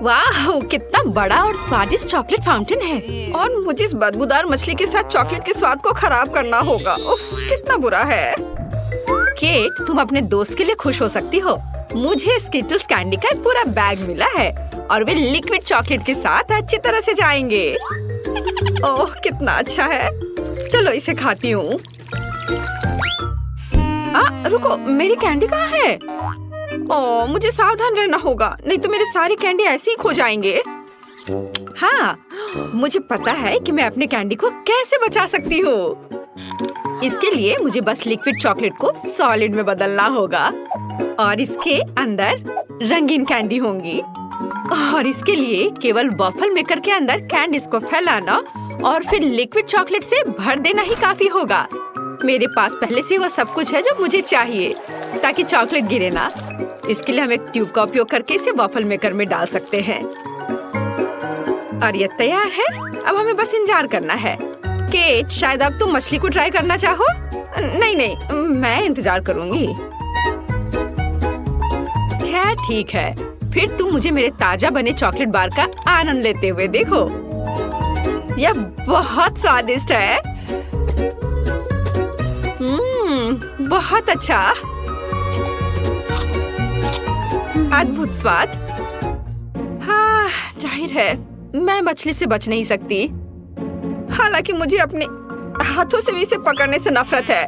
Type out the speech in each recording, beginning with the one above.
वाह, कितना बड़ा और स्वादिष्ट चॉकलेट फाउंटेन है। और मुझे इस बदबूदार मछली के साथ चॉकलेट के स्वाद को खराब करना होगा। उफ, कितना बुरा है। केट, तुम अपने दोस्त के लिए खुश हो सकती हो। मुझे स्किटल्स कैंडी का एक पूरा बैग मिला है और वे लिक्विड चॉकलेट के साथ अच्छी तरह से जाएंगे। ओह, कितना अच्छा है। चलो इसे खाती हूँ। रुको, मेरी कैंडी कहाँ है? ओह, मुझे सावधान रहना होगा, नहीं तो मेरे सारी कैंडी ऐसे ही खो जाएंगे। हाँ, मुझे पता है कि मैं अपने कैंडी को कैसे बचा सकती हूँ। इसके लिए मुझे बस लिक्विड चॉकलेट को सॉलिड में बदलना होगा और इसके अंदर रंगीन कैंडी होंगी। और इसके लिए केवल वॉफल मेकर के अंदर कैंडीज को फैलाना और फिर लिक्विड चॉकलेट से भर देना ही काफी होगा। मेरे पास पहले से वो सब कुछ है जो मुझे चाहिए ताकि चॉकलेट गिरे ना। इसके लिए हम एक ट्यूब का उपयोग करके इसे वॉफल मेकर में डाल सकते हैं। और ये तैयार है। अब हमें बस इंतजार करना है। केट, शायद अब तुम मछली को ट्राई करना चाहो? नहीं, मैं इंतजार करूंगी। खैर ठीक है, फिर तुम मुझे मेरे ताजा बने चॉकलेट बार का आनंद लेते हुए देखो। यह बहुत स्वादिष्ट है। बहुत अच्छा, अद्भुत स्वाद। हाँ, जाहिर है मैं मछली से बच नहीं सकती। हालांकि मुझे अपने हाथों से भी इसे पकड़ने से नफरत है।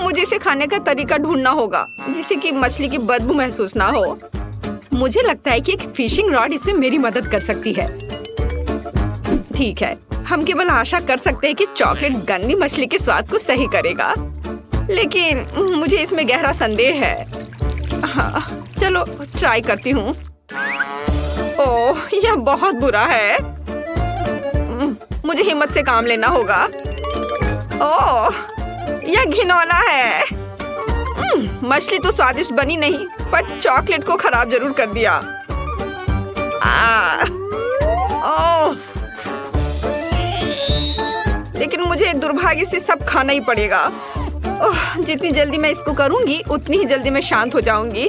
मुझे इसे खाने का तरीका ढूंढना होगा जिससे कि मछली की बदबू महसूस ना हो। मुझे लगता है कि एक फिशिंग रॉड इसमें मेरी मदद कर सकती है। ठीक है, हम केवल आशा कर सकते हैं कि चॉकलेट गंदी मछली के स्वाद को सही करेगा, लेकिन मुझे इसमें गहरा संदेह है। हाँ, चलो ट्राई करती हूँ। ओह, यह बहुत बुरा है। मुझे हिम्मत से काम लेना होगा। ओह, यह घिनौना है। मछली तो स्वादिष्ट बनी नहीं, पर चॉकलेट को खराब जरूर कर दिया। ओह, लेकिन मुझे दुर्भाग्य से सब खाना ही पड़ेगा। ओह, जितनी जल्दी मैं इसको करूंगी उतनी ही जल्दी मैं शांत हो जाऊंगी।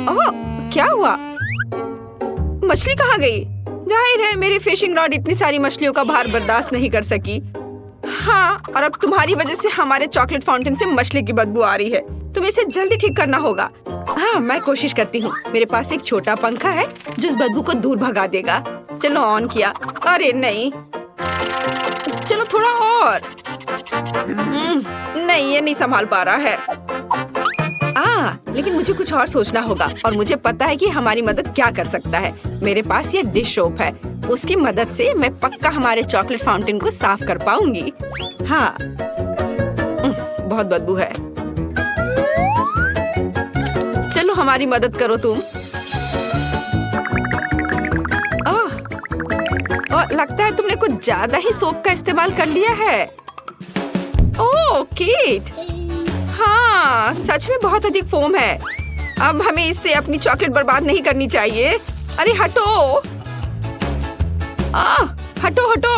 ओह, क्या हुआ? मछली कहाँ गई? जाहिर है मेरी फिशिंग रॉड इतनी सारी मछलियों का भार बर्दाश्त नहीं कर सकी। हाँ, और अब तुम्हारी वजह से हमारे चॉकलेट फाउंटेन से मछली की बदबू आ रही है। तुम्हें इसे जल्दी ठीक करना होगा। हाँ, मैं कोशिश करती हूँ। मेरे पास एक छोटा पंखा है जो इस बदबू को दूर भगा देगा। चलो, ऑन किया। अरे नहीं, चलो थोड़ा और। नहीं, ये नहीं संभाल पा रहा है। लेकिन मुझे कुछ और सोचना होगा और मुझे पता है कि हमारी मदद क्या कर सकता है। मेरे पास ये डिश सोप है, उसकी मदद से मैं पक्का हमारे चॉकलेट फाउंटेन को साफ कर पाऊंगी। हाँ, बहुत बदबू है। चलो हमारी मदद करो तुम। लगता है तुमने कुछ ज्यादा ही सोप का इस्तेमाल कर लिया है। ओह केट, हाँ सच में बहुत अधिक फोम है। अब हमें इससे अपनी चॉकलेट बर्बाद नहीं करनी चाहिए। अरे हटो, हटो हटो।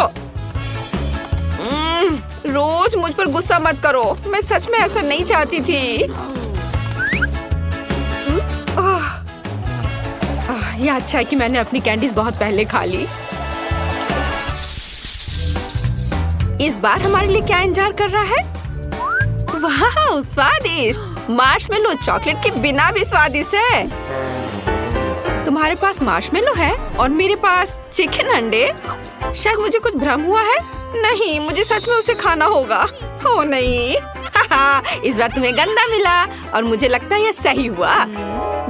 रोज मुझ पर गुस्सा मत करो, मैं सच में ऐसा नहीं चाहती थी। यह अच्छा है कि मैंने अपनी कैंडीज बहुत पहले खा ली। इस बार हमारे लिए क्या इंतजार कर रहा है? वाह, स्वादिष्ट मार्शमेलो, चॉकलेट के बिना भी स्वादिष्ट है। तुम्हारे पास मार्शमेलो है और मेरे पास चिकन अंडे। शायद मुझे कुछ भ्रम हुआ है। नहीं, मुझे सच में उसे खाना होगा। ओ नहीं, इस बार तुम्हें गंदा मिला और मुझे लगता है यह सही हुआ।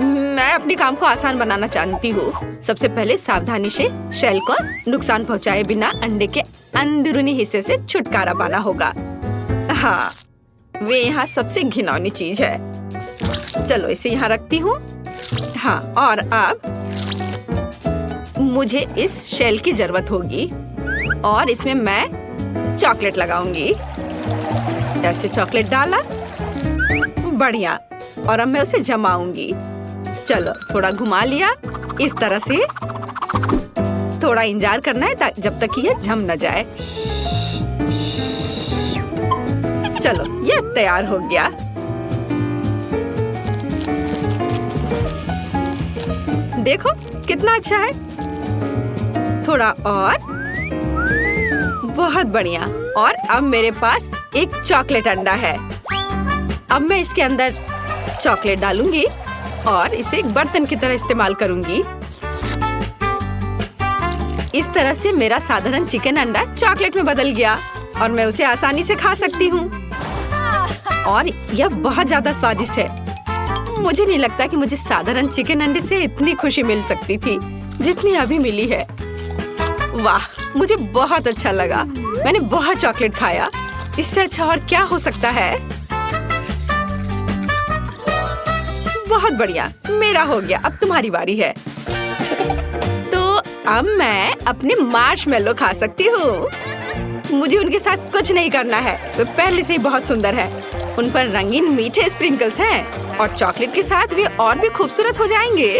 मैं अपने काम को आसान बनाना चाहती हूँ। सबसे पहले सावधानी से शेल को नुकसान पहुँचाए बिना अंडे के अंदरूनी हिस्से से छुटकारा पाना होगा। हाँ, वे यहाँ सबसे घिनौनी चीज है। चलो इसे यहाँ रखती हूँ। हाँ, और अब मुझे इस शेल की जरूरत होगी और इसमें मैं चॉकलेट लगाऊंगी। ऐसे चॉकलेट डाला, बढ़िया। और अब मैं उसे जमाऊंगी। चलो थोड़ा घुमा लिया इस तरह से। थोड़ा इंतजार करना है जब तक कि यह जम न जाए। चलो, यह तैयार हो गया। देखो कितना अच्छा है। थोड़ा और, बहुत बढ़िया। और अब मेरे पास एक चॉकलेट अंडा है। अब मैं इसके अंदर चॉकलेट डालूंगी और इसे एक बर्तन की तरह इस्तेमाल करूंगी। इस तरह से मेरा साधारण चिकन अंडा चॉकलेट में बदल गया और मैं उसे आसानी से खा सकती हूँ। और यह बहुत ज्यादा स्वादिष्ट है। मुझे नहीं लगता कि मुझे साधारण चिकन अंडे से इतनी खुशी मिल सकती थी जितनी अभी मिली है। वाह, मुझे बहुत अच्छा लगा। मैंने बहुत चॉकलेट खाया। इससे अच्छा और क्या हो सकता है। बहुत बढ़िया, मेरा हो गया। अब तुम्हारी बारी है। तो अब मैं अपने मार्शमेलो खा सकती हूँ। मुझे उनके साथ कुछ नहीं करना है, वे पहले से ही बहुत सुंदर है। उन पर रंगीन मीठे स्प्रिंकल्स हैं और चॉकलेट के साथ वे और भी खूबसूरत हो जाएंगे।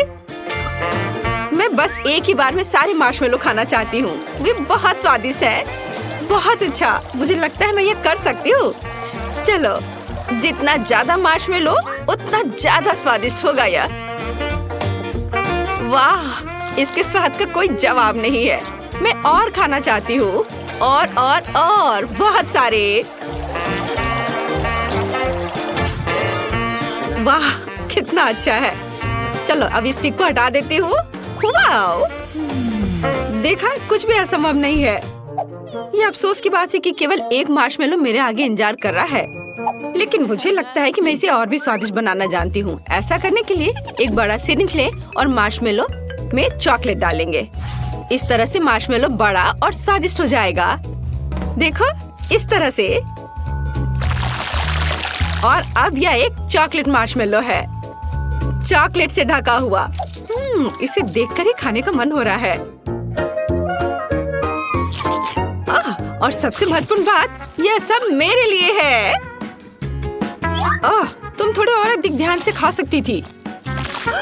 मैं बस एक ही बार में सारे मार्शमेलो खाना चाहती हूँ। वे बहुत स्वादिष्ट हैं। बहुत अच्छा, मुझे लगता है मैं ये कर सकती हूँ। चलो, जितना ज्यादा मार्शमेलो उतना ज्यादा स्वादिष्ट होगा यह। वाह, इसके स्वाद का कोई जवाब नहीं है। मैं और खाना चाहती हूँ, और बहुत सारे। वाह, कितना अच्छा है। चलो अब इस स्टिक को हटा देती हूँ। वाओ, देखा, कुछ भी असंभव नहीं है। ये अफसोस की बात है कि केवल एक मार्शमेलो मेरे आगे इंतजार कर रहा है, लेकिन मुझे लगता है कि मैं इसे और भी स्वादिष्ट बनाना जानती हूँ। ऐसा करने के लिए एक बड़ा सिरिंज लें और मार्शमेलो में चॉकलेट डालेंगे। इस तरह से मार्शमेलो बड़ा और स्वादिष्ट हो जाएगा। देखो, इस तरह से। और अब यह एक चॉकलेट मार्शमेलो है, चॉकलेट से ढका हुआ। इसे देखकर ही खाने का मन हो रहा है। और सबसे महत्वपूर्ण बात, यह सब मेरे लिए है। तुम थोड़े और अधिक ध्यान से खा सकती थी।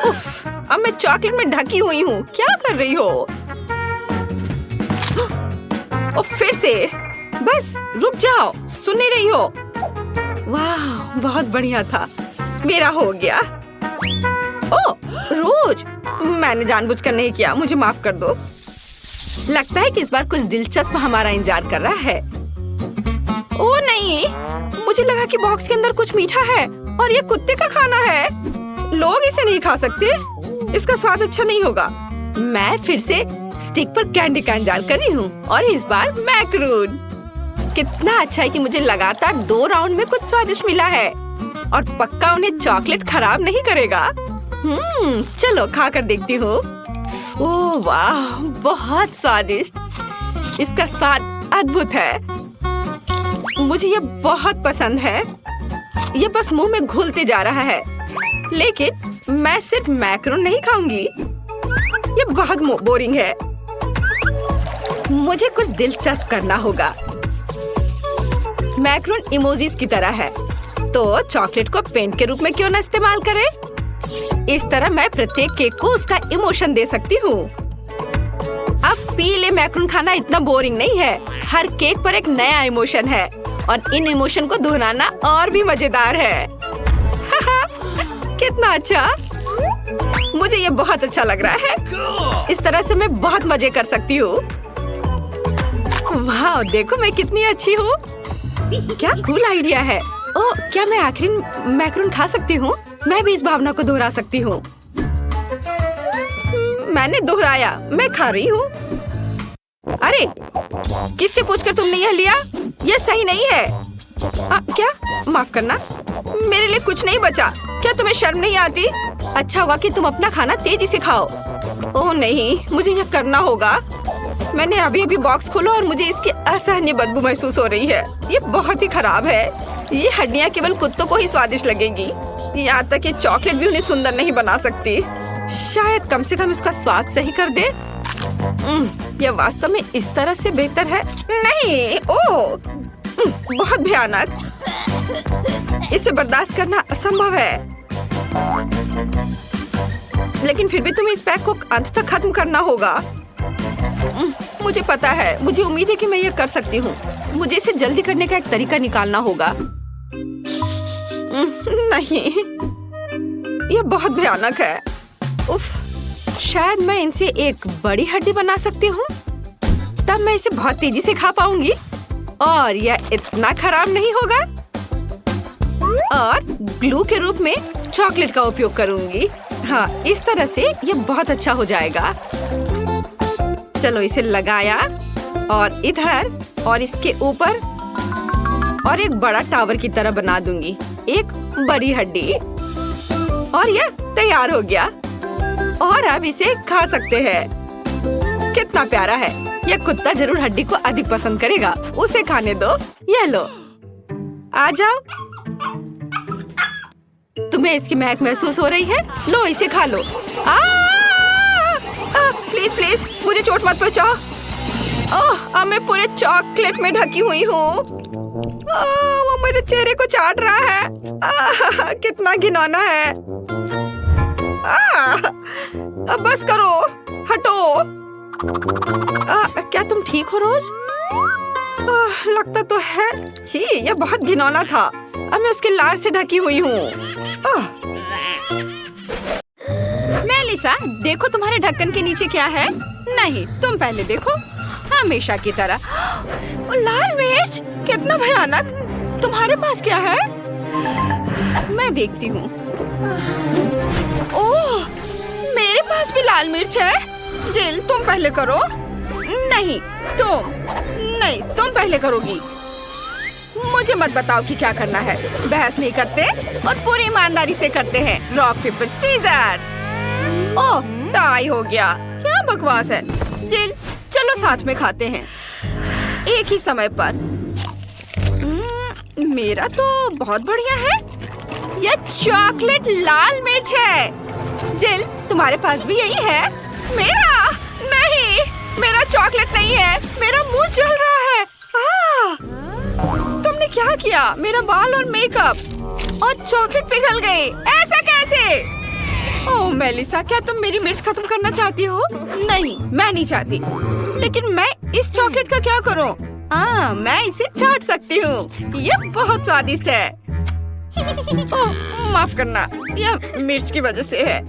उफ, अब मैं चॉकलेट में ढकी हुई हूँ। क्या कर रही हो? फिर से, बस रुक जाओ, सुन नहीं रही हो? वाह, बहुत बढ़िया था। मेरा हो गया। ओह, रोज, मैंने जानबूझकर नहीं किया, मुझे माफ कर दो। लगता है कि इस बार कुछ दिलचस्प हमारा इंतजार कर रहा है। ओह नहीं, मुझे लगा कि बॉक्स के अंदर कुछ मीठा है और ये कुत्ते का खाना है। लोग इसे नहीं खा सकते, इसका स्वाद अच्छा नहीं होगा। मैं फिर से स्टिक पर कैंडी का इंतजार कर रही हूँ और इस बार मैक्रून। कितना अच्छा है कि मुझे लगातार 2 राउंड में कुछ स्वादिष्ट मिला है और पक्का उन्हें चॉकलेट खराब नहीं करेगा। चलो खा कर देखती हूँ। ओह वाह, बहुत स्वादिष्ट। इसका स्वाद अद्भुत है। मुझे ये बहुत पसंद है। ये बस मुंह में घुलते जा रहा है। लेकिन मैं सिर्फ मैक्रोन नहीं खाऊंगी, ये बहुत बोरिंग है। मुझे कुछ दिलचस्प करना होगा। मैक्रोन इमोजीज की तरह है, तो चॉकलेट को पेंट के रूप में क्यों न इस्तेमाल करें? इस तरह मैं प्रत्येक केक को उसका इमोशन दे सकती हूँ। अब पीले मैक्रोन खाना इतना बोरिंग नहीं है। हर केक पर एक नया इमोशन है और इन इमोशन को दोहराना और भी मजेदार है। कितना अच्छा, मुझे ये बहुत अच्छा लग रहा है। इस तरह से मैं बहुत मजे कर सकती हूँ। वाह, देखो मैं कितनी अच्छी हूँ। क्या कूल आइडिया है। ओह, क्या मैं आखिरी मैक्रोन खा सकती हूँ? मैं भी इस भावना को दोहरा सकती हूँ। मैंने दोहराया, मैं खा रही हूँ। अरे, किससे पूछकर तुमने यह लिया? यह सही नहीं है। क्या? माफ करना, मेरे लिए कुछ नहीं बचा। क्या तुम्हें शर्म नहीं आती? अच्छा हुआ कि तुम अपना खाना तेजी से खाओ। ओह नहीं, मुझे यह करना होगा। मैंने अभी बॉक्स खोला और मुझे इसकी असहनीय बदबू महसूस हो रही है। ये बहुत ही खराब है। ये हड्डियाँ केवल कुत्तों को ही स्वादिष्ट लगेगी। यहाँ तक कि चॉकलेट भी उन्हें सुंदर नहीं बना सकती। शायद कम से कम इसका स्वाद सही कर दे। यह वास्तव में इस तरह से बेहतर है। नहीं, ओह, बहुत भयानक। इसे बर्दाश्त करना असंभव है। लेकिन फिर भी तुम्हें इस पैक को अंत तक खत्म करना होगा। मुझे पता है, मुझे उम्मीद है कि मैं यह कर सकती हूँ। मुझे इसे जल्दी करने का एक तरीका निकालना होगा। नहीं, यह बहुत भयानक है। उफ, शायद मैं इनसे एक बड़ी हड्डी बना सकती हूँ, तब मैं इसे बहुत तेजी से खा पाऊंगी और यह इतना खराब नहीं होगा। और ग्लू के रूप में चॉकलेट का उपयोग करूंगी। हाँ, इस तरह से यह बहुत अच्छा हो जाएगा। चलो इसे लगाया और इधर और इसके ऊपर और एक बड़ा टावर की तरह बना दूंगी, एक बड़ी हड्डी। और यह तैयार हो गया और अब इसे खा सकते हैं। कितना प्यारा है। यह कुत्ता जरूर हड्डी को अधिक पसंद करेगा, उसे खाने दो। यह लो, आ जाओ। तुम्हें इसकी महक महसूस हो रही है? लो इसे खा लो। प्लीज प्लीज मुझे चोट मत पहुंचाओ। अब मैं पूरे चॉकलेट में ढकी हुई हूँ। वो मेरे चेहरे को चाट रहा है। कितना घिनौना है। अब बस करो, हटो। क्या तुम ठीक हो रोज? लगता तो है। छी, यह बहुत घिनौना था। अब मैं उसके लार से ढकी हुई हूँ। मेलिसा, देखो तुम्हारे ढक्कन के नीचे क्या है। नहीं, तुम पहले देखो। हमेशा की तरह। लाल मिर्च, कितना भयानक। तुम्हारे पास क्या है? मैं देखती हूँ। ओह, मेरे पास भी लाल मिर्च है। जिल, तुम पहले करो। नहीं, तुम पहले करोगी। मुझे मत बताओ कि क्या करना है। बहस नहीं करते और पूरी ईमानदारी से करते हैं। Rock paper scissor. Oh, tie हो गया। क्या बकवास है। जिल, चलो साथ में खाते हैं, एक ही समय पर। मेरा तो बहुत बढ़िया है। यह चॉकलेट लाल मिर्च है। जिल, तुम्हारे पास भी यही है? मेरा नहीं, मेरा चॉकलेट नहीं है। मेरा मुंह जल रहा है। तुमने क्या किया? मेरा बाल और मेकअप और चॉकलेट पिघल गए। ऐसा कैसे? ओह मेलिसा, क्या तुम मेरी मिर्च खत्म करना चाहती हो? नहीं, मैं नहीं चाहती। लेकिन मैं इस चॉकलेट का क्या करूं? मैं इसे चाट सकती हूँ। यह बहुत स्वादिष्ट है। ओह, माफ करना, यह मिर्च की वजह से है।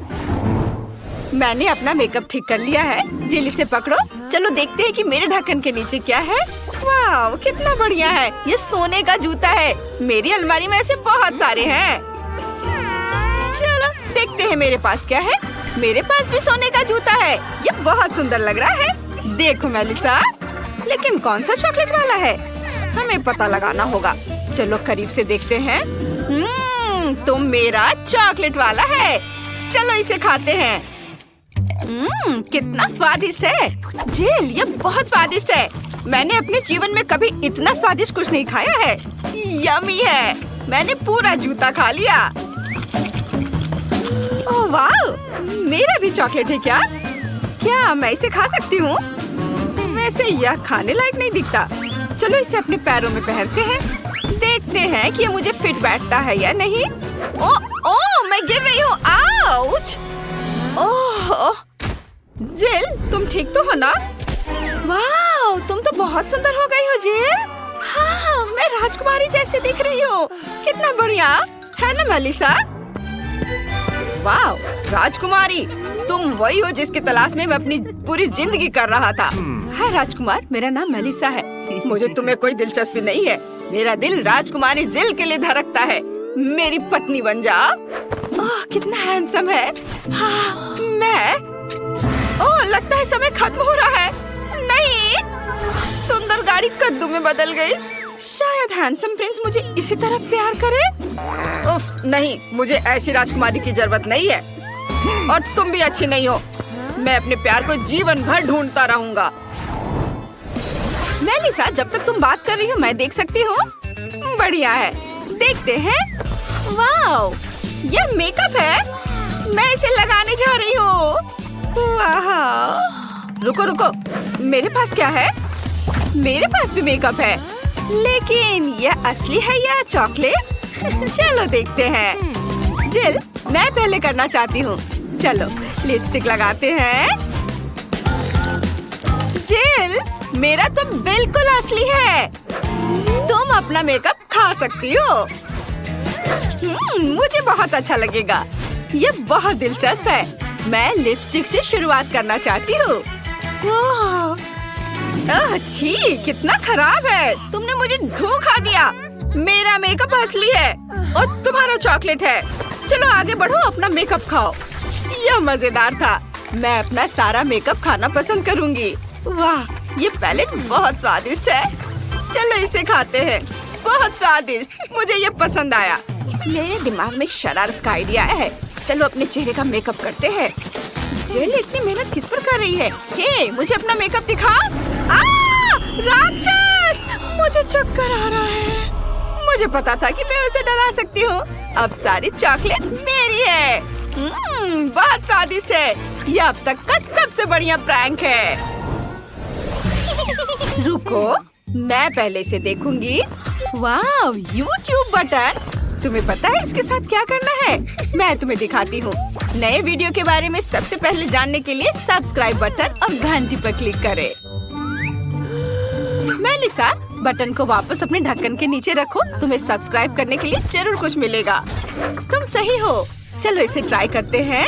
मैंने अपना मेकअप ठीक कर लिया है। जिल, इसे पकड़ो। चलो देखते हैं कि मेरे ढक्कन के नीचे क्या है। वाह, कितना बढ़िया है। ये सोने का जूता है। मेरी अलमारी में ऐसे बहुत सारे हैं। चलो देखते हैं मेरे पास क्या है। मेरे पास भी सोने का जूता है। ये बहुत सुंदर लग रहा है। देखो मेलिसा, लेकिन कौन सा चॉकलेट वाला है? हमें पता लगाना होगा। चलो करीब से देखते हैं। तुम मेरा चॉकलेट वाला है। चलो इसे खाते हैं। कितना स्वादिष्ट है। जेल, ये बहुत स्वादिष्ट है। मैंने अपने जीवन में कभी इतना स्वादिष्ट कुछ नहीं खाया है। यम्मी है। मैंने पूरा जूता खा लिया। ओह वाह, मेरा भी चॉकलेट है क्या? क्या मैं इसे खा सकती हूँ? वैसे यह खाने लायक नहीं दिखता। चलो इसे अपने पैरों में पहनते हैं। देखते हैं कि ये मुझे फिट बैठता है या नहीं। ओह, मैं गिर रही हूँ। आउच! ओह, जिल, तुम ठीक तो हो ना? वाह, तुम तो बहुत सुंदर हो गई हो जिल। हाँ, मैं राजकुमारी जैसे दिख रही हूँ। कितना बढ़िया है ना मेलिसा? वाह, राजकुमारी, तुम वही हो जिसकी तलाश में मैं अपनी पूरी जिंदगी कर रहा था। हाय राजकुमार, मेरा नाम मेलिसा है। मुझे तुम्हें कोई दिलचस्पी नहीं है। मेरा दिल राजकुमारी जिल के लिए धड़कता है। मेरी पत्नी बन जाओ। ओह, कितना हैंडसम है। हाँ, मैं। ओह, लगता है समय खत्म हो रहा है। नहीं, सुंदर गाड़ी कद्दू में बदल गई। शायद हैंडसम प्रिंस मुझे इसी तरह प्यार करे। उफ, नहीं, मुझे ऐसी राजकुमारी की जरूरत नहीं है। और तुम भी अच्छी नहीं हो। मैं अपने प्यार को जीवन भर ढूंढता रहूंगा। मेलिसा, जब तक तुम बात कर रही हो मैं देख सकती हूँ। बढ़िया है, देखते हैं। वाह, यह मेकअप है। मैं इसे लगाने जा रही हूँ। वाह, रुको रुको, मेरे पास क्या है? मेरे पास भी मेकअप है, लेकिन यह असली है या चॉकलेट? चलो देखते हैं। जिल, मैं पहले करना चाहती हूँ। चलो लिपस्टिक लगाते हैं। जिल, मेरा तो बिल्कुल असली है। तुम अपना मेकअप खा सकती हो। मुझे बहुत अच्छा लगेगा। ये बहुत दिलचस्प है। मैं लिपस्टिक से शुरुआत करना चाहती हूँ। छी, कितना खराब है। तुमने मुझे धोखा दिया। मेरा मेकअप असली है और तुम्हारा चॉकलेट है। चलो आगे बढ़ो, अपना मेकअप खाओ। यह मजेदार था। मैं अपना सारा मेकअप खाना पसंद करूंगी। वाह, ये पैलेट बहुत स्वादिष्ट है। चलो इसे खाते हैं। बहुत स्वादिष्ट, मुझे ये पसंद आया। मेरे दिमाग में एक शरारत का आइडिया है। चलो अपने चेहरे का मेकअप करते हैं। जेल इतनी मेहनत किस पर कर रही है? हे, मुझे अपना मेकअप दिखा। राक्षस! मुझे चक्कर आ रहा है। मुझे पता था कि मैं उसे डरा सकती हूँ। अब सारी चॉकलेट मेरी है। बहुत स्वादिष्ट है। यह अब तक का सबसे बढ़िया प्रैंक है। रुको, मैं पहले से देखूंगी। वाह, YouTube बटन। तुम्हें पता है इसके साथ क्या करना है? मैं तुम्हें दिखाती हूँ। नए वीडियो के बारे में सबसे पहले जानने के लिए सब्सक्राइब बटन और घंटी पर क्लिक करें। मेलिसा, बटन को वापस अपने ढक्कन के नीचे रखो। तुम्हें सब्सक्राइब करने के लिए जरूर कुछ मिलेगा। तुम सही हो। चलो इसे ट्राई करते हैं।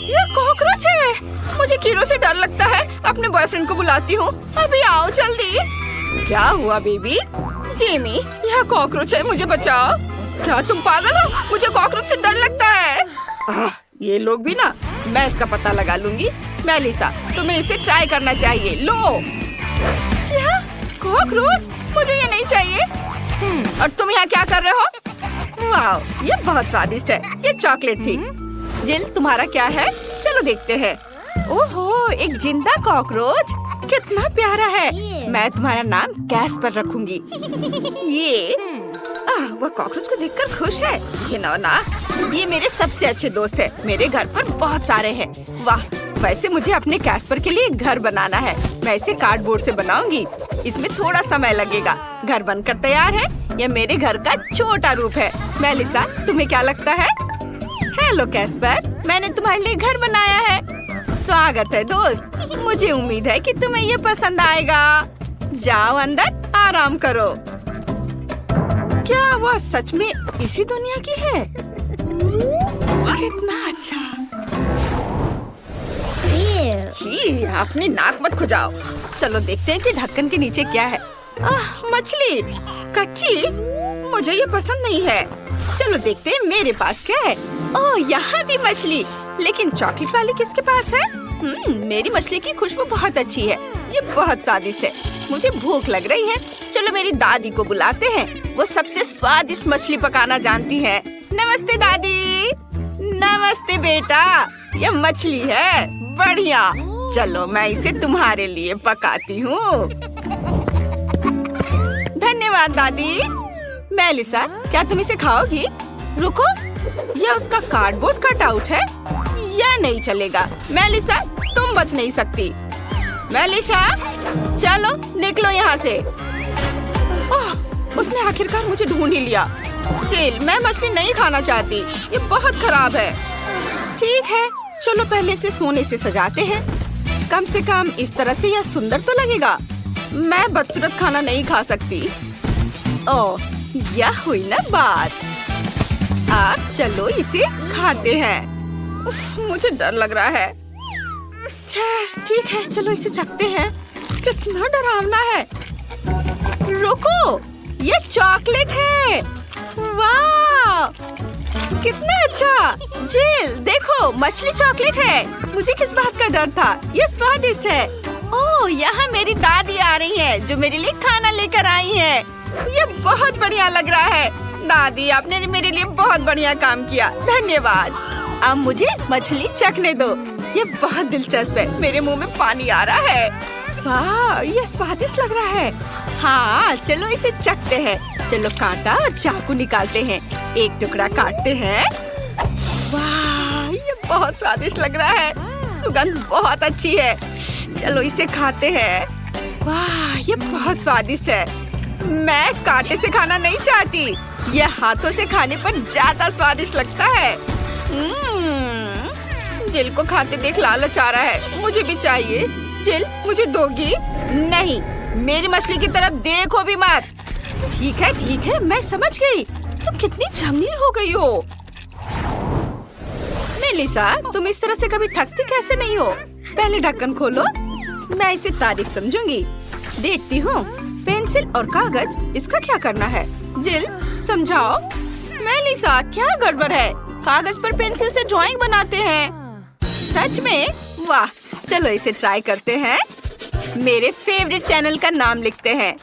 यह कॉकरोच है। मुझे कीड़ों से डर लगता है। अपने बॉयफ्रेंड को बुलाती हूँ। अभी आओ जल्दी। क्या हुआ बेबी? जेमी, यह कॉकरोच है, मुझे बचाओ। क्या तुम पागल हो? मुझे कॉकरोच से डर लगता है। ये लोग भी ना। मैं इसका पता लगा लूंगी। मेलिसा, तुम्हें इसे ट्राई करना चाहिए। लो। क्या? कॉकरोच? मुझे ये नहीं चाहिए। और तुम यहाँ क्या कर रहे हो? वाह, ये बहुत स्वादिष्ट है। ये चॉकलेट थी। जिल, तुम्हारा क्या है? चलो देखते हैं। ओहो, एक जिंदा कॉकरोच। कितना प्यारा है। मैं तुम्हारा नाम कैस्पर रखूंगी। ये वह कॉकरोच को देखकर खुश है। घिनौना। ये मेरे सबसे अच्छे दोस्त है। मेरे घर पर बहुत सारे हैं। वाह, वैसे मुझे अपने कैस्पर के लिए घर बनाना है। मैं इसे कार्डबोर्ड से बनाऊंगी। इसमें थोड़ा समय लगेगा। घर बनकर तैयार है। यह मेरे घर का छोटा रूप है। मेलिसा, तुम्हें क्या लगता है? हेलो कैस्पर, मैंने तुम्हारे लिए घर बनाया है। स्वागत है दोस्त। मुझे उम्मीद है कि तुम्हें ये पसंद आएगा। जाओ अंदर, आराम करो। क्या वह सच में इसी दुनिया की है? कितना अच्छा। छी, अपनी नाक मत खुजाओ। चलो देखते हैं कि ढक्कन के नीचे क्या है। मछली कच्ची। मुझे ये पसंद नहीं है। चलो देखते हैं मेरे पास क्या है। ओह, यहाँ भी मछली। लेकिन चॉकलेट वाली किसके पास है? मेरी मछली की खुशबू बहुत अच्छी है। ये बहुत स्वादिष्ट है। मुझे भूख लग रही है। चलो मेरी दादी को बुलाते हैं। वो सबसे स्वादिष्ट मछली पकाना जानती है। नमस्ते दादी। नमस्ते बेटा। ये मछली है। बढ़िया। चलो मैं इसे तुम्हारे लिए पकाती हूँ। धन्यवाद दादी। मेलिसा, क्या तुम इसे खाओगी? रुको, यह उसका कार्डबोर्ड कटआउट है। यह नहीं चलेगा। मेलिसा, तुम बच नहीं सकती। मेलिसा, चलो निकलो यहाँ से। ओह, उसने आखिरकार मुझे ढूंढ ही लिया। जेल, मैं मछली नहीं खाना चाहती। ये बहुत खराब है। ठीक है, चलो पहले इसे सोने से सजाते हैं। कम से कम इस तरह से यह सुंदर तो लगेगा। मैं बदसूरत खाना नहीं खा सकती। ओह, यह हुई ना बात। अब चलो इसे खाते हैं। उफ, मुझे डर लग रहा है। ठीक है, चलो इसे चखते हैं। कितना डरावना है। रुको, ये चॉकलेट है। वाह, कितना अच्छा। जिल, देखो, मछली चॉकलेट है। मुझे किस बात का डर था? ये स्वादिष्ट है। ओह, यहाँ मेरी दादी आ रही है, जो मेरे लिए खाना लेकर आई है। ये बहुत बढ़िया लग रहा है। दादी, आपने मेरे लिए बहुत बढ़िया काम किया। धन्यवाद। अब मुझे मछली चखने दो। ये बहुत दिलचस्प है। मेरे मुंह में पानी आ रहा है। वाह, ये स्वादिष्ट लग रहा है। हाँ, चलो इसे चखते हैं। चलो कांटा और चाकू निकालते हैं। एक टुकड़ा काटते हैं। वाह, ये बहुत स्वादिष्ट लग रहा है। सुगंध बहुत अच्छी है। चलो इसे खाते हैं। वाह, ये बहुत स्वादिष्ट है। मैं कांटे से खाना नहीं चाहती। यह हाथों से खाने पर ज्यादा स्वादिष्ट लगता है। जिल को खाते देख लालच आ रहा है। मुझे भी चाहिए। जिल, मुझे दोगी? नहीं, मेरी मछली की तरफ देखो भी मत। ठीक है, मैं समझ गई। तुम कितनी जंगली हो गई हो। मेलिसा, तुम इस तरह से कभी थकती कैसे नहीं हो? पहले ढक्कन खोलो, मैं इसे तारीफ समझूंगी। देखती हूँ। पेंसिल और कागज, इसका क्या करना है? जिल, समझाओ। मेलिसा, क्या गड़बड़ है? कागज पर पेंसिल से ड्राइंग बनाते हैं। सच में? वाह, चलो इसे ट्राई करते हैं। मेरे फेवरेट चैनल का नाम लिखते हैं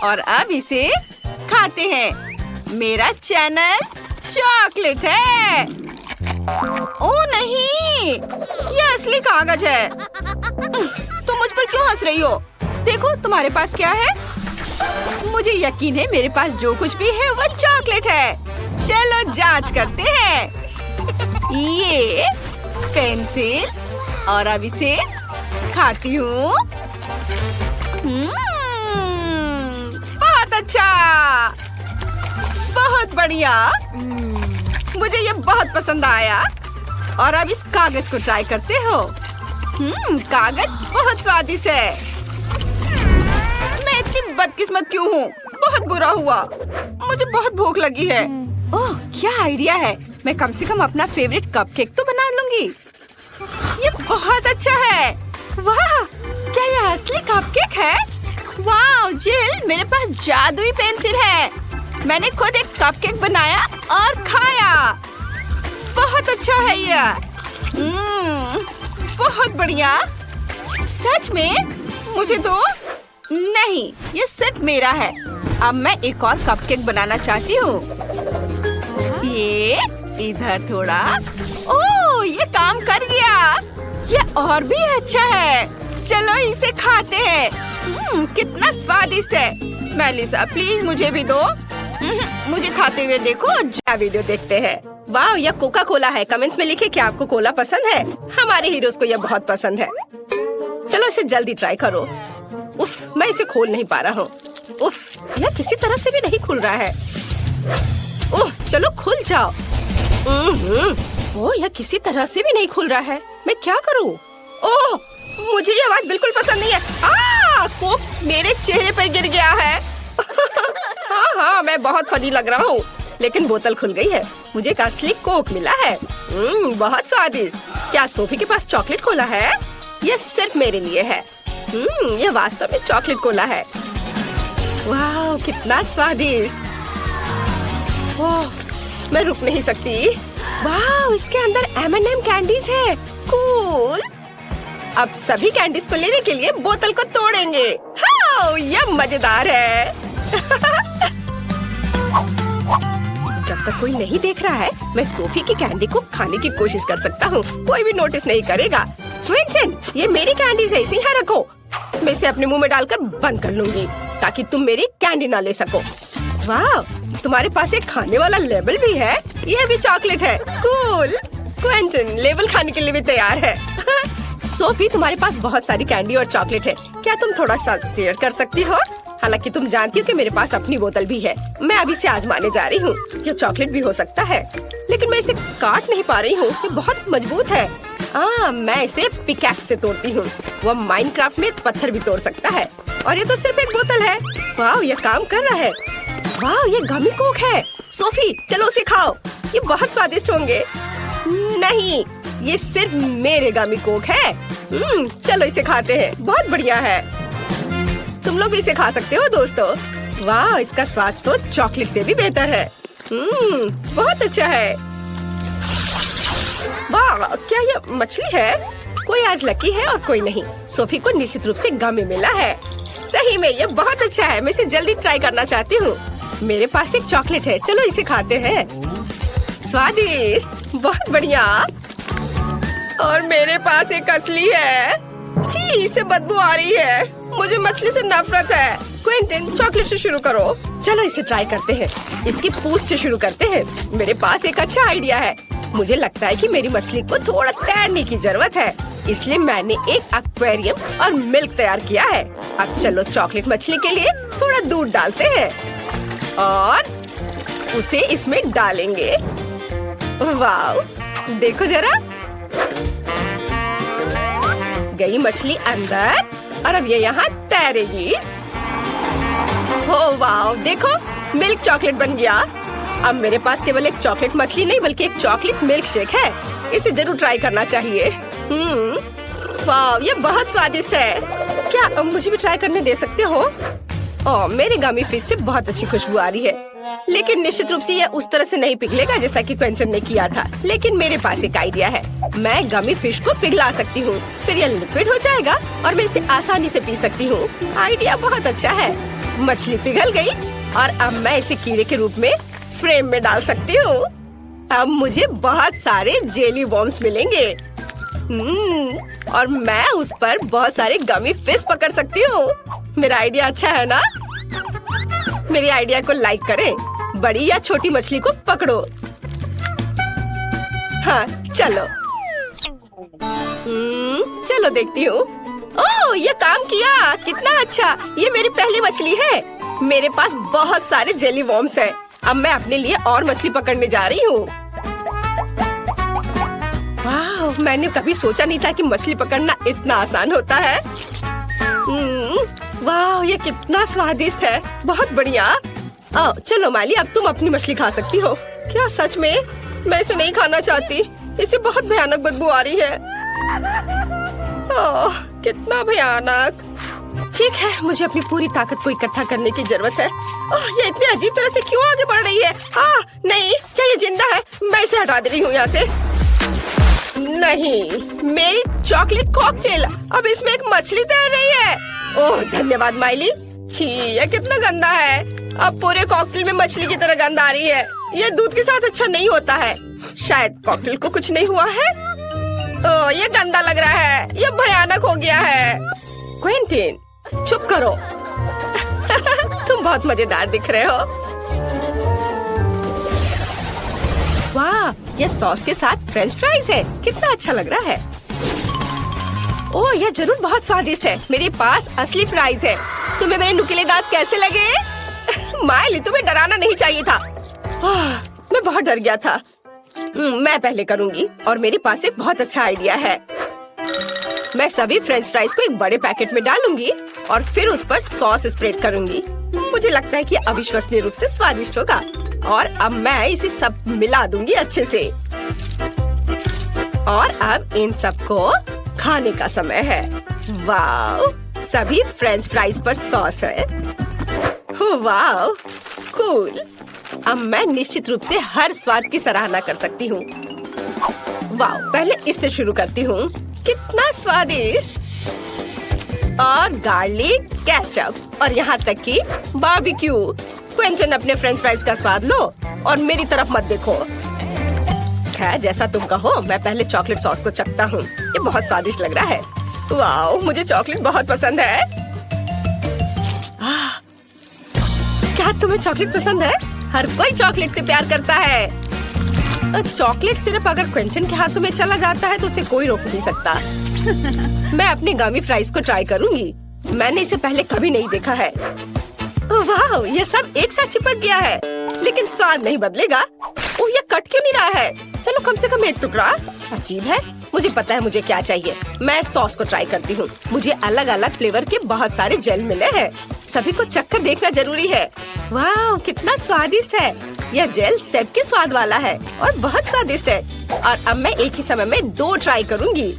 और अब इसे खाते हैं। मेरा चैनल चॉकलेट है। ओ नहीं, ये असली कागज है। तुम मुझ पर क्यों हंस रही हो? देखो तुम्हारे पास क्या है। मुझे यकीन है मेरे पास जो कुछ भी है वो चॉकलेट है। चलो जांच करते हैं। ये पेंसिल और अब इसे खाती हूँ। बहुत अच्छा, बहुत बढ़िया। मुझे ये बहुत पसंद आया। और अब इस कागज को ट्राई करते हो। कागज बहुत स्वादिष्ट है। मैं इतनी बदकिस्मत क्यों हूँ? बहुत बुरा हुआ। मुझे बहुत भूख लगी है। ओह, क्या आइडिया है। मैं कम से कम अपना फेवरेट कपकेक तो बना लूंगी। ये बहुत अच्छा है। वाह, क्या ये असली कपकेक है? वाह जिल, मेरे पास जादुई पेंसिल है। मैंने खुद एक कपकेक बनाया और खाया। बहुत अच्छा है ये। बहुत बढ़िया। सच में? मुझे दो। नहीं, ये सिर्फ मेरा है। अब मैं एक और कपकेक बनाना चाहती हूँ। ये इधर थोड़ा। ओह, ये काम कर गया। ये और भी अच्छा है। चलो इसे खाते हैं। कितना स्वादिष्ट है। मेलिसा, प्लीज मुझे भी दो। मुझे खाते हुए देखो और जा वीडियो देखते हैं। वाह, यह कोका कोला है। कमेंट्स में लिखे क्या आपको कोला पसंद है। हमारे हीरोज को यह बहुत पसंद है। चलो इसे जल्दी ट्राई करो। उफ, मैं इसे खोल नहीं पा रहा हूँ। उफ, यह किसी तरह से भी नहीं खुल रहा है। ओह, चलो खुल जाओ। ओह, यह किसी तरह से भी नहीं खुल रहा है। मैं क्या करूँ? ओह, मुझे ये आवाज बिल्कुल पसंद नहीं है। कोक्स मेरे चेहरे पर गिर गया है। हाँ, मैं बहुत फनी लग रहा हूँ, लेकिन बोतल खुल गई है। मुझे एक असली कोक मिला है। बहुत स्वादिष्ट। क्या सोफी के पास चॉकलेट कोला है? यह सिर्फ मेरे लिए है। यह वास्तव में चॉकलेट कोला है। वाह, कितना स्वादिष्ट। ओह, मैं रुक नहीं सकती। वाह, इसके अंदर M&M कैंडीज है। कूल। अब सभी कैंडीज को लेने के लिए बोतल को तोड़ेंगे। हाँ, यह मजेदार है। जब तक कोई नहीं देख रहा है, मैं सोफी की कैंडी को खाने की कोशिश कर सकता हूँ। कोई भी नोटिस नहीं करेगा। क्विंटन, ये मेरी कैंडीज है, इसे यहाँ रखो। मैं इसे अपने मुंह में डालकर बंद कर लूंगी ताकि तुम मेरी कैंडी ना ले सको। वाह, तुम्हारे पास एक खाने वाला लेबल भी है। ये भी चॉकलेट है। कूल। क्विंटन लेबल खाने के लिए भी तैयार है। सोफी, तुम्हारे पास बहुत सारी कैंडी और चॉकलेट है। क्या तुम थोड़ा सा शेयर कर सकती हो? हालांकि तुम जानती हो कि मेरे पास अपनी बोतल भी है। मैं अभी से आजमाने जा रही हूँ। ये चॉकलेट भी हो सकता है, लेकिन मैं इसे काट नहीं पा रही हूँ। ये बहुत मजबूत है। मैं इसे पिकैक्स से तोड़ती हूँ। वह माइनक्राफ्ट में पत्थर भी तोड़ सकता है। और ये तो सिर्फ एक बोतल है। वाह, ये काम कर रहा है। वाह, ये गमी कोक है। सोफी, चलो उसे खाओ। ये बहुत स्वादिष्ट होंगे। नहीं, ये सिर्फ मेरे गमी कोक है। चलो इसे खाते हैं। बहुत बढ़िया है। तुम लोग भी इसे खा सकते हो दोस्तों। वाह, इसका स्वाद तो चॉकलेट से भी बेहतर है। बहुत अच्छा है। वाह, क्या ये मछली है? कोई आज लकी है और कोई नहीं। सोफी को निश्चित रूप से गमी मिला है। सही में ये बहुत अच्छा है। मैं इसे जल्दी ट्राई करना चाहती हूँ। मेरे पास एक चॉकलेट है। चलो इसे खाते हैं। स्वादिष्ट, बहुत बढ़िया। और मेरे पास एक असली है। छी, इससे बदबू आ रही है। मुझे मछली से नफरत है। क्विंटन, चॉकलेट से शुरू करो। चलो इसे ट्राई करते हैं। इसकी पूंछ से शुरू करते हैं। मेरे पास एक अच्छा आइडिया है। मुझे लगता है कि मेरी मछली को थोड़ा तैरने की जरूरत है, इसलिए मैंने एक एक्वेरियम और मिल्क तैयार किया है। अब चलो चॉकलेट मछली के लिए थोड़ा दूध डालते हैं और उसे इसमें डालेंगे। वाह, देखो जरा, गई मछली अंदर और अब ये यहाँ तैरेगी। हो वाह, देखो मिल्क चॉकलेट बन गया। अब मेरे पास केवल एक चॉकलेट मछली नहीं बल्कि एक चॉकलेट मिल्क शेक है। इसे जरूर ट्राई करना चाहिए। वाह, ये बहुत स्वादिष्ट है। क्या मुझे भी ट्राई करने दे सकते हो? ओह, मेरे गमी फिश से बहुत अच्छी खुशबू आ रही है, लेकिन निश्चित रूप से यह उस तरह से नहीं पिघलेगा जैसा कि क्वेंटन ने किया था। लेकिन मेरे पास एक आइडिया है। मैं गमी फिश को पिघला सकती हूँ, फिर यह लिक्विड हो जाएगा और मैं इसे आसानी से पी सकती हूँ। आइडिया बहुत अच्छा है। मछली पिघल गई और अब मैं इसे कीड़े के रूप में फ्रेम में डाल सकती हूँ। अब मुझे बहुत सारे जेली वॉर्म्स मिलेंगे। और मैं उस पर बहुत सारे गमी फिश पकड़ सकती हूँ। मेरा आइडिया अच्छा है ना? मेरे आइडिया को लाइक करें। बड़ी या छोटी मछली को पकड़ो। हाँ, चलो। चलो देखती हूँ। ओह, ये काम किया। कितना अच्छा। ये मेरी पहली मछली है। मेरे पास बहुत सारे जेली वॉर्म्स हैं। अब मैं अपने लिए और मछली पकड़ने जा रही हूँ। वाह, मैंने कभी सोचा नहीं था कि मछली पकड़ना इतना आसान होता है। वाह, ये कितना स्वादिष्ट है। बहुत बढ़िया। चलो माली, अब तुम अपनी मछली खा सकती हो। क्या सच में? मैं इसे नहीं खाना चाहती। इसे बहुत भयानक बदबू आ रही है। ओह, कितना भयानक। ठीक है, मुझे अपनी पूरी ताकत को इकट्ठा करने की जरूरत है। ये इतनी अजीब तरह से क्यों आगे बढ़ रही है? नहीं, क्या ये जिंदा है? मैं इसे हटा दे रही हूँ यहाँ से। नहीं, मेरी चॉकलेट कॉकटेल, अब इसमें एक मछली तैर रही है। ओह, धन्यवाद माइली। छी, ये कितना गंदा है। अब पूरे कॉकटेल में मछली की तरह गंध आ रही है। ये दूध के साथ अच्छा नहीं होता है। शायद कॉकटेल को कुछ नहीं हुआ है। ओह, ये गंदा लग रहा है। ये भयानक हो गया है। क्वेंटिन, चुप करो। तुम बहुत मजेदार दिख रहे हो। वाह, ये सॉस के साथ फ्रेंच फ्राइज है। कितना अच्छा लग रहा है। ओह, यह जरूर बहुत स्वादिष्ट है। मेरे पास असली फ्राइज है। तुम्हें मेरे नुकीले दांत कैसे लगे? माइली, तुम्हें डराना नहीं चाहिए था। मैं बहुत डर गया था। मैं पहले करूँगी और मेरे पास एक बहुत अच्छा आइडिया है। मैं सभी फ्रेंच फ्राइज को एक बड़े पैकेट में डालूंगी और फिर उस पर सॉस स्प्रेड करूँगी। मुझे लगता है कि अविश्वसनीय रूप से स्वादिष्ट होगा। और अब मैं इसे सब मिला दूंगी अच्छे से। और अब इन सबको खाने का समय है। वाह, सभी फ्रेंच फ्राइज पर सॉस है। वाह, कूल। अब मैं निश्चित रूप से हर स्वाद की सराहना कर सकती हूँ। वाह, पहले इससे शुरू करती हूँ। कितना स्वादिष्ट। और गार्लिक केचप और यहाँ तक कि बारबेक्यू। क्वेंटन, अपने फ्रेंच फ्राइज का स्वाद लो और मेरी तरफ मत देखो। खैर, जैसा तुम कहो। मैं पहले चॉकलेट सॉस को चखता हूँ। ये बहुत स्वादिष्ट लग रहा है। वाह, मुझे चॉकलेट बहुत पसंद है। क्या तुम्हें चॉकलेट पसंद है? हर कोई चॉकलेट से प्यार करता है। चॉकलेट सिर्फ अगर क्वेंटन के हाथों में चला जाता है तो उसे कोई रोक नहीं सकता। मैं अपने गमी फ्राइज को ट्राई करूंगी। मैंने इसे पहले कभी नहीं देखा है। वाह, ये सब एक साथ चिपक गया है, लेकिन स्वाद नहीं बदलेगा। ओह, ये कट क्यों नहीं रहा है? चलो कम से कम एक टुकड़ा। अजीब है। मुझे पता है मुझे क्या चाहिए। मैं सॉस को ट्राई करती हूँ। मुझे अलग अलग फ्लेवर के बहुत सारे जेल मिले हैं। सभी को चखकर देखना जरूरी है। वाह, कितना स्वादिष्ट है। यह जेल सेब के स्वाद वाला है और बहुत स्वादिष्ट है। और अब मैं एक ही समय में 2 ट्राई करूँगी।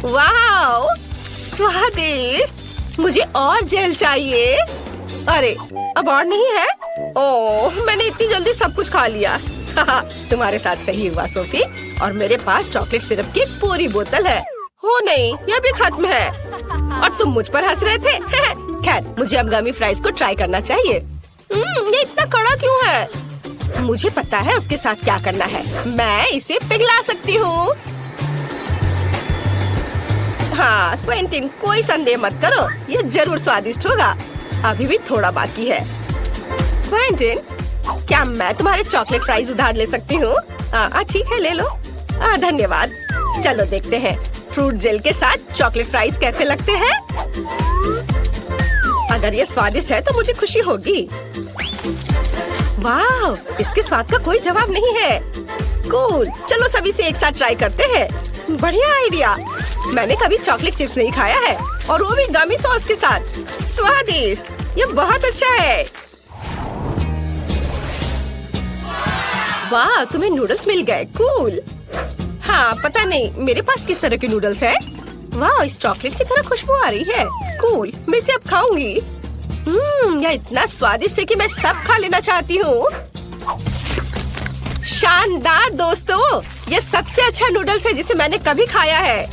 वाह, स्वादिष्ट। मुझे और जेल चाहिए। अरे, अब और नहीं है? ओह, मैंने इतनी जल्दी सब कुछ खा लिया। तुम्हारे साथ सही हुआ सोफी। और मेरे पास चॉकलेट सिरप की पूरी बोतल है। हो नहीं, यह भी खत्म है। और तुम मुझ पर हंस रहे थे। खैर, मुझे अब गमी फ्राइज को ट्राई करना चाहिए। ये इतना कड़ा क्यों है? मुझे पता है उसके साथ क्या करना है। मैं इसे पिघला सकती हूँ। हाँ, क्वेंटिन, कोई संदेह मत करो। ये जरूर स्वादिष्ट होगा। अभी भी थोड़ा बाकी है। क्वेंटिन, क्या मैं तुम्हारे चॉकलेट फ्राइज उधार ले सकती हूँ? ठीक है, ले लो। धन्यवाद। चलो देखते हैं फ्रूट जेल के साथ चॉकलेट फ्राइज कैसे लगते हैं। अगर ये स्वादिष्ट है तो मुझे खुशी होगी। वाह, इसके स्वाद का कोई जवाब नहीं है। कूल, चलो सभी से एक साथ ट्राई करते हैं। बढ़िया आइडिया। मैंने कभी चॉकलेट चिप्स नहीं खाया है, और वो भी गमी सॉस के साथ। स्वादिष्ट, ये बहुत अच्छा है। वाह, तुम्हें नूडल्स मिल गए, कूल। हाँ, पता नहीं मेरे पास किस तरह के नूडल्स है। वाह, इस चॉकलेट की तरह खुशबू आ रही है, कूल। मैं इसे अब खाऊंगी। यह इतना स्वादिष्ट है कि मैं सब खा लेना चाहती हूँ। शानदार दोस्तों, ये सबसे अच्छा नूडल्स है जिसे मैंने कभी खाया है।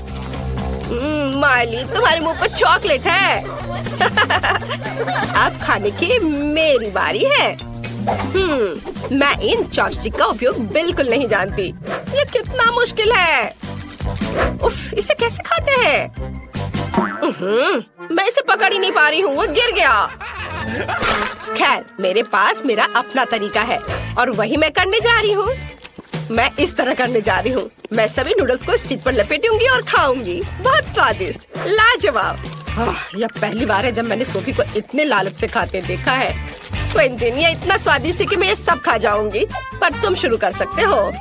मार्ली, तुम्हारे मुंह पर चॉकलेट है। अब खाने की मेरी बारी है। मैं इन चॉपस्टिक का उपयोग बिल्कुल नहीं जानती। ये कितना मुश्किल है। उफ, इसे कैसे खाते हैं? मैं इसे पकड़ ही नहीं पा रही हूँ, वो गिर गया। खैर, मेरे पास मेरा अपना तरीका है और वही मैं करने जा रही हूँ। मैं इस तरह करने जा रही हूँ। मैं सभी नूडल्स को स्टिक पर लपेटूंगी और खाऊंगी। बहुत स्वादिष्ट, लाजवाब। यह पहली बार है जब मैंने सोफी को इतने लालच से खाते देखा है। क्विंटन, ये इतना स्वादिष्ट है कि मैं ये सब खा जाऊंगी, पर तुम शुरू कर सकते हो।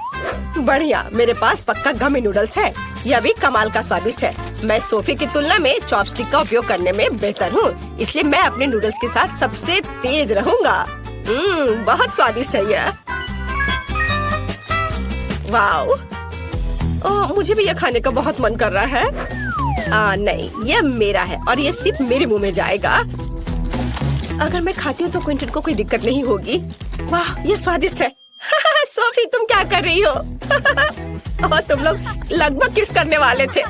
बढ़िया, मेरे पास पक्का गमी नूडल्स है। यह भी कमाल का स्वादिष्ट है। मैं सोफी की तुलना में चॉपस्टिक का उपयोग करने में बेहतर हूँ, इसलिए मैं अपने नूडल्स के साथ सबसे तेज रहूंगा। बहुत स्वादिष्ट है यह। वाओ, मुझे भी यह खाने का बहुत मन कर रहा है। नहीं, यह मेरा है और यह सिर्फ मेरे मुंह में जाएगा। अगर मैं खाती हूँ तो क्विंटन को कोई दिक्कत नहीं होगी। वाह, यह स्वादिष्ट है। सोफी, तुम क्या कर रही हो? और तुम लोग लगभग किस करने वाले थे।